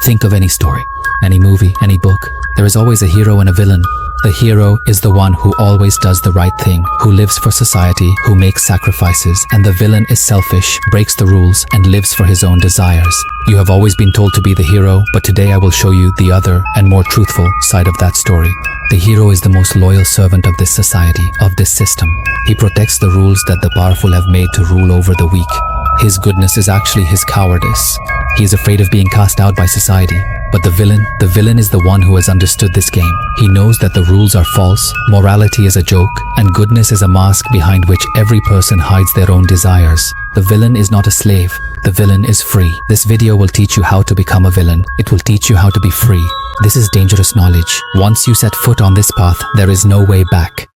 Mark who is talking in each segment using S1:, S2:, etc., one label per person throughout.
S1: Think of any story, any movie, any book. There is always a hero and a villain. The hero is the one who always does the right thing, who lives for society, who makes sacrifices, and the villain is selfish, breaks the rules, and lives for his own desires. You have always been told to be the hero, but today I will show you the other and more truthful side of that story. The hero is the most loyal servant of this society, of this system. He protects the rules that the powerful have made to rule over the weak. His goodness is actually his cowardice. He is afraid of being cast out by society. But the villain is the one who has understood this game. He knows that the rules are false, morality is a joke, and goodness is a mask behind which every person hides their own desires. The villain is not a slave. The villain is free. This video will teach you how to become a villain. It will teach you how to be free. This is dangerous knowledge. Once you set foot on this path, there is no way back.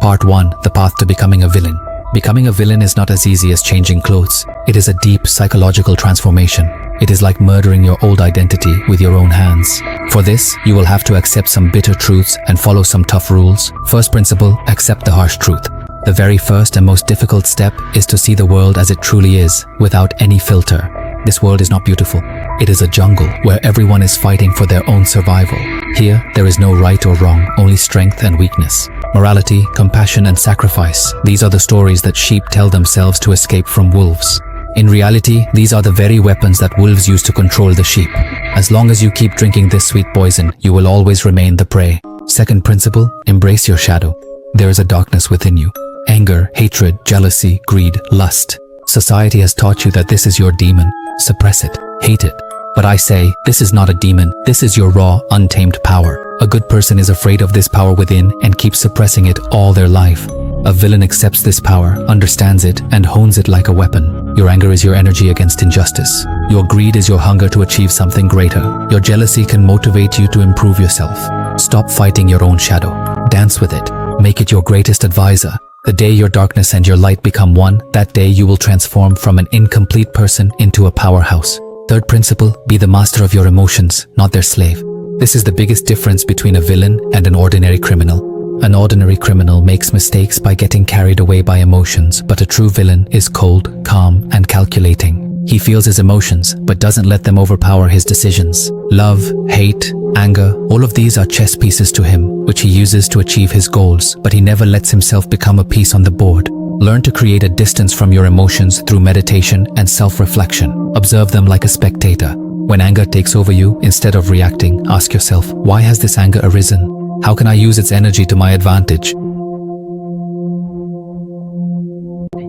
S1: Part 1. The path to becoming a villain. Becoming a villain is not as easy as changing clothes. It is a deep psychological transformation. It is like murdering your old identity with your own hands. For this, you will have to accept some bitter truths and follow some tough rules. First principle, accept the harsh truth. The very first and most difficult step is to see the world as it truly is, without any filter. This world is not beautiful. It is a jungle where everyone is fighting for their own survival. Here, there is no right or wrong, only strength and weakness. Morality, compassion, and sacrifice. These are the stories that sheep tell themselves to escape from wolves. In reality, these are the very weapons that wolves use to control the sheep. As long as you keep drinking this sweet poison, you will always remain the prey. Second principle, embrace your shadow. There is a darkness within you. Anger, hatred, jealousy, greed, lust. Society has taught you that this is your demon. Suppress it, hate it. But I say, this is not a demon. This is your raw, untamed power. A good person is afraid of this power within and keeps suppressing it all their life. A villain accepts this power, understands it, and hones it like a weapon. Your anger is your energy against injustice. Your greed is your hunger to achieve something greater. Your jealousy can motivate you to improve yourself. Stop fighting your own shadow. Dance with it. Make it your greatest advisor. The day your darkness and your light become one, that day you will transform from an incomplete person into a powerhouse. Third principle, be the master of your emotions, not their slave. This is the biggest difference between a villain and an ordinary criminal. An ordinary criminal makes mistakes by getting carried away by emotions, but a true villain is cold, calm, and calculating. He feels his emotions, but doesn't let them overpower his decisions. Love, hate, anger, all of these are chess pieces to him, which he uses to achieve his goals, but he never lets himself become a piece on the board. Learn to create a distance from your emotions through meditation and self-reflection. Observe them like a spectator. When anger takes over you, instead of reacting, ask yourself, why has this anger arisen? How can I use its energy to my advantage?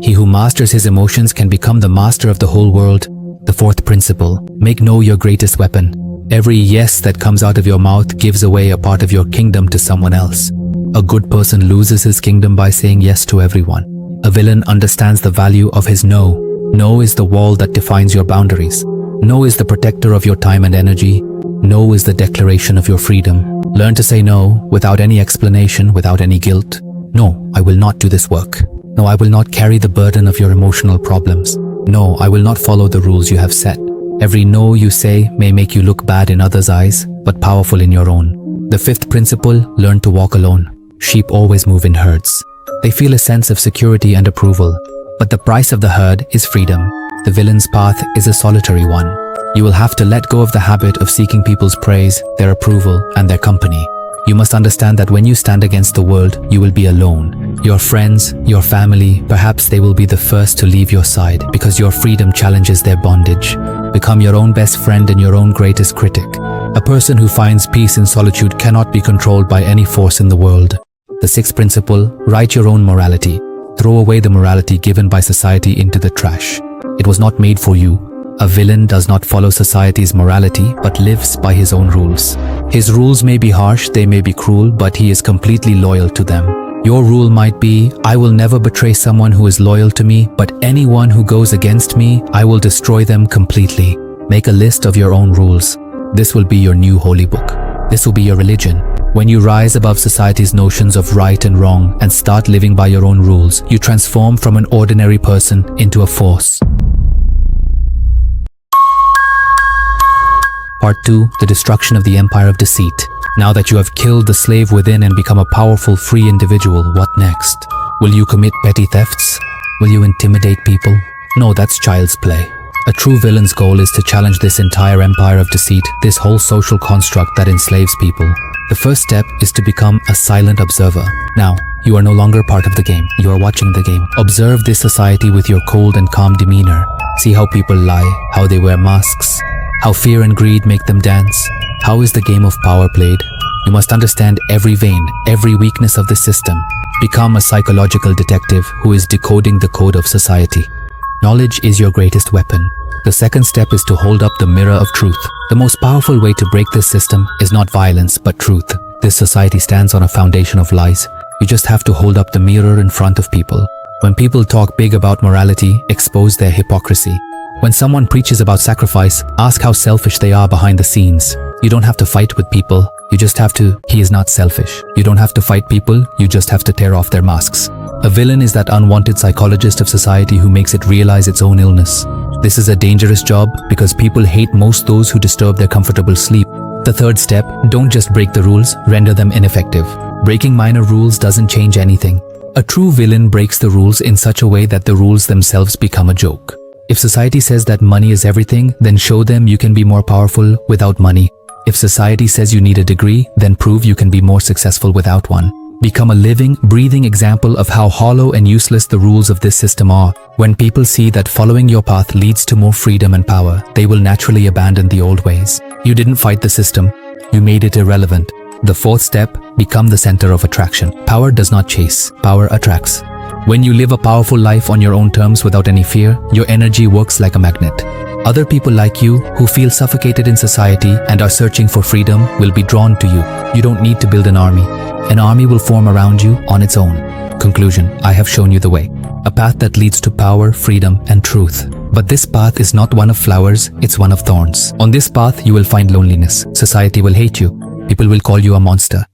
S1: He who masters his emotions can become the master of the whole world. The fourth principle, make no your greatest weapon. Every yes that comes out of your mouth gives away a part of your kingdom to someone else. A good person loses his kingdom by saying yes to everyone. A villain understands the value of his no. No is the wall that defines your boundaries. No is the protector of your time and energy. No is the declaration of your freedom. Learn to say no without any explanation, without any guilt. No, I will not do this work. No, I will not carry the burden of your emotional problems. No, I will not follow the rules you have set. Every no you say may make you look bad in others' eyes, but powerful in your own. The fifth principle, learn to walk alone. Sheep always move in herds. They feel a sense of security and approval, but the price of the herd is freedom. The villain's path is a solitary one. You will have to let go of the habit of seeking people's praise, their approval, and their company. You must understand that when you stand against the world, you will be alone. Your friends, your family, perhaps they will be the first to leave your side because your freedom challenges their bondage. Become your own best friend and your own greatest critic. A person who finds peace in solitude cannot be controlled by any force in the world. The sixth principle, write your own morality. Throw away the morality given by society into the trash. It was not made for you. A villain does not follow society's morality, but lives by his own rules. His rules may be harsh, they may be cruel, but he is completely loyal to them. Your rule might be, I will never betray someone who is loyal to me, but anyone who goes against me, I will destroy them completely. Make a list of your own rules. This will be your new holy book. This will be your religion. When you rise above society's notions of right and wrong and start living by your own rules, you transform from an ordinary person into a force. Part 2, the destruction of the empire of deceit. Now that you have killed the slave within and become a powerful, free individual, what next? Will you commit petty thefts? Will you intimidate people? No, that's child's play. A true villain's goal is to challenge this entire empire of deceit, this whole social construct that enslaves people. The first step is to become a silent observer. Now, you are no longer part of the game. You are watching the game. Observe this society with your cold and calm demeanor. See how people lie, how they wear masks, how fear and greed make them dance. How is the game of power played? You must understand every vein, every weakness of the system. Become a psychological detective who is decoding the code of society. Knowledge is your greatest weapon. The second step is to hold up the mirror of truth. The most powerful way to break this system is not violence, but truth. This society stands on a foundation of lies. You just have to hold up the mirror in front of people. When people talk big about morality, expose their hypocrisy. When someone preaches about sacrifice, ask how selfish they are behind the scenes. You don't have to fight with people. You just have to. He is not selfish. You don't have to fight people. You just have to tear off their masks. A villain is that unwanted psychologist of society who makes it realize its own illness. This is a dangerous job because people hate most those who disturb their comfortable sleep. The third step, don't just break the rules, render them ineffective. Breaking minor rules doesn't change anything. A true villain breaks the rules in such a way that the rules themselves become a joke. If society says that money is everything, then show them you can be more powerful without money. If society says you need a degree, then prove you can be more successful without one. Become a living, breathing example of how hollow and useless the rules of this system are. When people see that following your path leads to more freedom and power, they will naturally abandon the old ways. You didn't fight the system, you made it irrelevant. The fourth step, become the center of attraction. Power does not chase, power attracts. When you live a powerful life on your own terms without any fear, your energy works like a magnet. Other people like you, who feel suffocated in society and are searching for freedom, will be drawn to you. You don't need to build an army. An army will form around you on its own. Conclusion, I have shown you the way. A path that leads to power, freedom, and truth. But this path is not one of flowers, it's one of thorns. On this path, you will find loneliness. Society will hate you. People will call you a monster.